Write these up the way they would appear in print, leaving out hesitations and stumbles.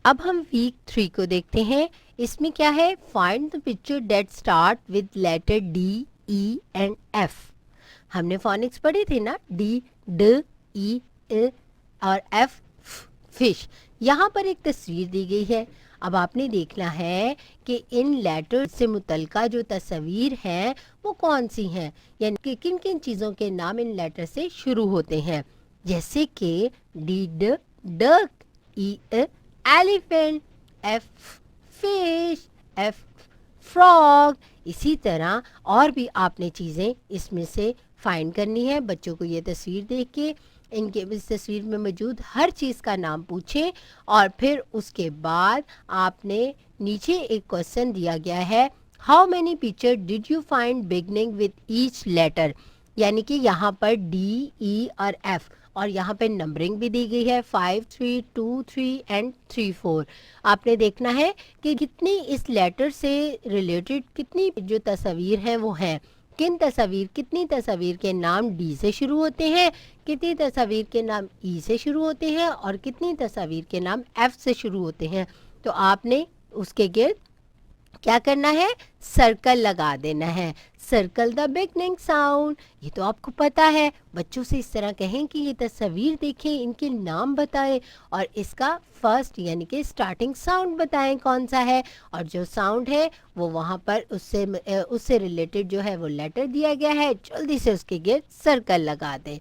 अब हम वीक 3 को देखते हैं। इसमें क्या है, find the picture that start with letter D, E and F. हमने फोनिक्स पढ़ी थी ना, डी, ड, ई, और एफ, फिश। यहाँ पर एक तस्वीर दी गई है। अब आपने देखना है कि इन लेटर से मुतल्लिका जो तस्वीर हैं वो कौन सी हैं, यानी कि किन किन चीज़ों के नाम इन लेटर से शुरू होते हैं। जैसे कि D, duck, E, elephant, F, fish, F, frog. इसी तरह और भी आपने चीज़ें इसमें से फाइंड करनी है। बच्चों को ये तस्वीर देख के इनके इस तस्वीर में मौजूद हर चीज़ का नाम पूछें और फिर उसके बाद आपने नीचे एक क्वेश्चन दिया गया है, how many picture did you find beginning with each letter. यानी कि यहाँ पर डी, ई और एफ, और यहाँ पे नंबरिंग भी दी गई है 5, 3, 2, 3 एंड 3, 4। आपने देखना है कि कितनी इस लेटर से रिलेटेड कितनी जो तस्वीर हैं वो हैं। कितनी तस्वीर के नाम डी से शुरू होते हैं, कितनी तस्वीर के नाम ई से शुरू होते हैं और कितनी तस्वीर के नाम एफ से शुरू होते हैं। तो आपने उसके गिर्द क्या करना है, सर्कल लगा देना है। सर्कल द बिगनिंग साउंड, ये तो आपको पता है। बच्चों से इस तरह कहें कि ये तस्वीर देखें, इनके नाम बताएं और इसका फर्स्ट यानी कि स्टार्टिंग साउंड बताएं कौन सा है, और जो साउंड है वो वहाँ पर उससे रिलेटेड जो है वो लेटर दिया गया है, जल्दी से उसके गिर्द सर्कल लगा दें।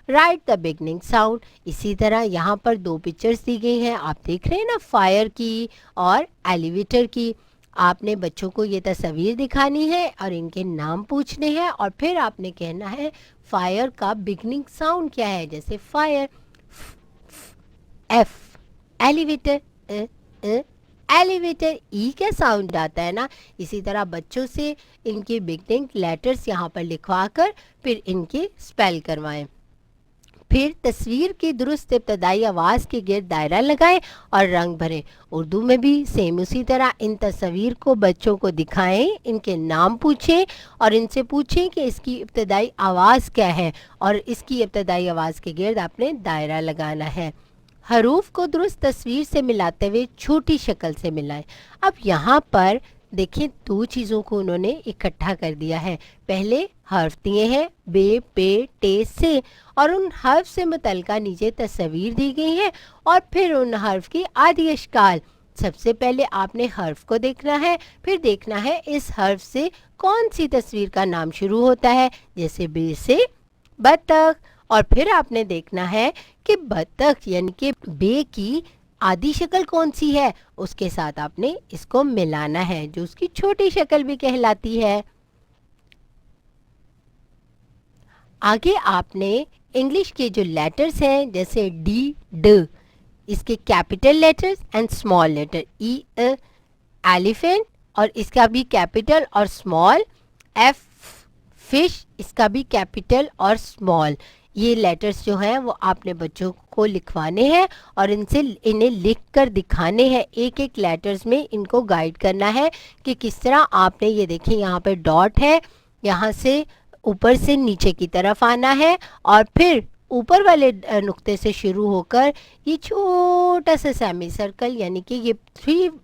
Right the beginning sound. इसी तरह यहाँ पर दो पिक्चर्स दी गई हैं, आप देख रहे हैं ना, फायर की और एलिवेटर की। आपने बच्चों को ये तस्वीर दिखानी है और इनके नाम पूछने हैं और फिर आपने कहना है फायर का बिगनिंग साउंड क्या है। जैसे फायर, एफ, एलिवेटर, एलिवेटर, ई का साउंड आता है ना। इसी तरह बच्चों से इनके बिगनिंग लेटर्स यहाँ पर लिखवा कर फिर इनके स्पेल करवाएं। फिर तस्वीर की दुरुस्त इब्तदाई आवाज़ के गिर्द दायरा लगाएं और रंग भरें। उर्दू में भी सेम उसी तरह इन तस्वीर को बच्चों को दिखाएं, इनके नाम पूछें और इनसे पूछें कि इसकी इब्तदाई आवाज़ क्या है, और इसकी इब्तदाई आवाज़ के गिर्द आपने दायरा लगाना है। हरूफ को दुरुस्त तस्वीर से मिलाते हुए छोटी शक्ल से मिलाएं। अब यहाँ पर देखिए दो चीज़ों को उन्होंने इकट्ठा कर दिया है। पहले हर्फ दिए हैं बे, पे, टे, से, और उन हर्फ से मुतल्लिका नीचे तस्वीर दी गई है और फिर उन हर्फ की आदि अशकाल। सबसे पहले आपने हर्फ को देखना है, फिर देखना है इस हर्फ से कौन सी तस्वीर का नाम शुरू होता है। जैसे बे से बत्तख, और फिर आपने देखना है कि बत्तख यानी कि बे की आधी शक्ल कौन सी है, उसके साथ आपने इसको मिलाना है, जो उसकी छोटी शक्ल भी कहलाती है। आगे आपने इंग्लिश के जो लेटर्स हैं जैसे डी, ड, इसके capital letters and small letter, E, elephant और इसका भी कैपिटल और स्मॉल, एफ, फिश, इसका भी कैपिटल और स्मॉल। ये लेटर्स जो हैं वो आपने बच्चों को लिखवाने हैं और इन्हें लिख कर दिखाने हैं। एक एक लेटर्स में इनको गाइड करना है कि किस तरह आपने, ये देखें यहाँ पे डॉट है, यहाँ से ऊपर से नीचे की तरफ आना है और फिर ऊपर वाले नुक्ते से शुरू होकर ये छोटा सा सेमी सर्कल, यानी कि ये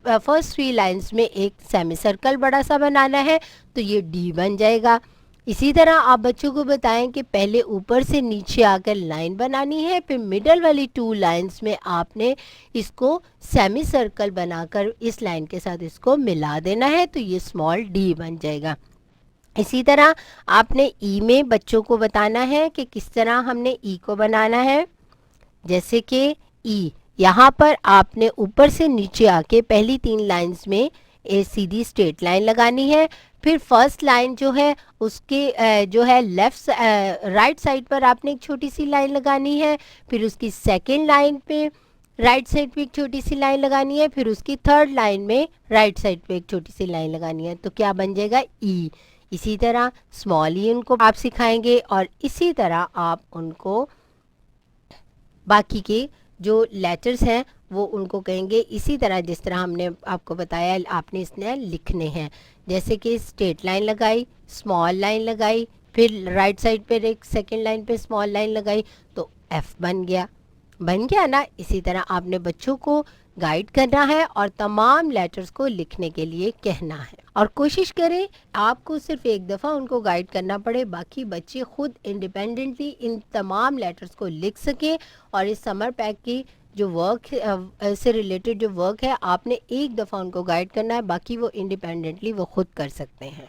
फर्स्ट 3 लाइंस में एक सेमी सर्कल बड़ा सा बनाना है, तो ये डी बन जाएगा। इसी तरह आप बच्चों को बताएं कि पहले ऊपर से नीचे आकर लाइन बनानी है, फिर मिडल वाली 2 लाइंस में आपने इसको सेमी सर्कल बनाकर इस लाइन के साथ इसको मिला देना है, तो ये स्मॉल डी बन जाएगा। इसी तरह आपने ई में बच्चों को बताना है कि किस तरह हमने ई को बनाना है। जैसे कि ई, यहाँ पर आपने ऊपर से नीचे आके पहली 3 लाइंस में एक सीधी स्ट्रेट लाइन लगानी है। फिर फर्स्ट लाइन जो है उसके जो है लेफ्ट राइट साइड पर आपने एक छोटी सी लाइन लगानी है, फिर उसकी सेकेंड लाइन पे राइट साइड पे एक छोटी सी लाइन लगानी है, फिर उसकी थर्ड लाइन में राइट साइड पे एक छोटी सी लाइन लगानी है, तो क्या बन जाएगा ई। इसी तरह स्मॉल ई उनको आप सिखाएंगे और इसी तरह आप उनको बाकी के जो लेटर्स हैं वो उनको कहेंगे इसी तरह जिस तरह हमने आपको बताया आपने इसने लिखने हैं। जैसे कि स्ट्रेट लाइन लगाई, स्मॉल लाइन लगाई, फिर राइट साइड पर एक सेकेंड लाइन पे स्मॉल लाइन लगाई, तो एफ बन गया। बन गया ना। इसी तरह आपने बच्चों को गाइड करना है और तमाम लेटर्स को लिखने के लिए कहना है, और कोशिश करें आपको सिर्फ एक दफ़ा उनको गाइड करना पड़े, बाकी बच्चे खुद इंडिपेंडेंटली इन तमाम लेटर्स को लिख सकें। और इस समर पैक की जो वर्क से रिलेटेड जो वर्क है, आपने एक दफ़ा उनको गाइड करना है, बाकी वो इंडिपेंडेंटली वो खुद कर सकते हैं।